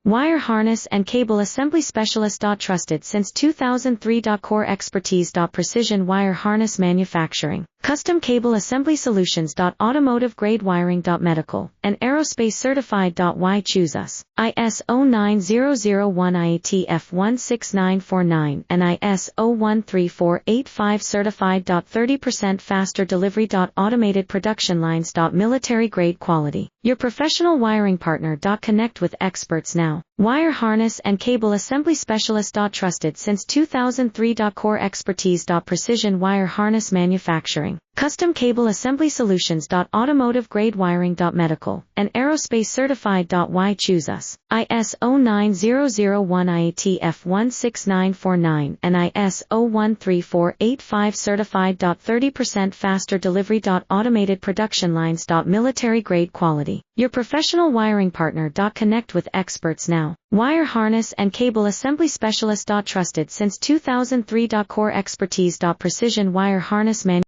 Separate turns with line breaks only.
Wire harness and cable assembly specialist. Trusted since 2003. Core expertise. Precision wire harness manufacturing. Custom cable assembly solutions. Automotive grade wiring. Medical and aerospace certified. Why choose us? ISO 9001 IATF 16949 and ISO 13485 certified. 30% faster delivery. Automated production lines. Military grade quality. Your professional wiring partner. Connect with experts now. Wire harness and cable assembly specialist. Trusted since 2003. Core expertise. Precision wire harness manufacturing. Custom cable assembly solutions. Automotive grade wiring. Medical and aerospace certified. Why choose us? ISO 9001 IATF 16949 and ISO 13485 certified. 30% faster delivery. Automated production lines. Military grade quality. Your professional wiring partner. Connect with experts now. Wire harness and cable assembly specialist. Trusted since 2003. Core expertise. Precision wire harness manufacturing.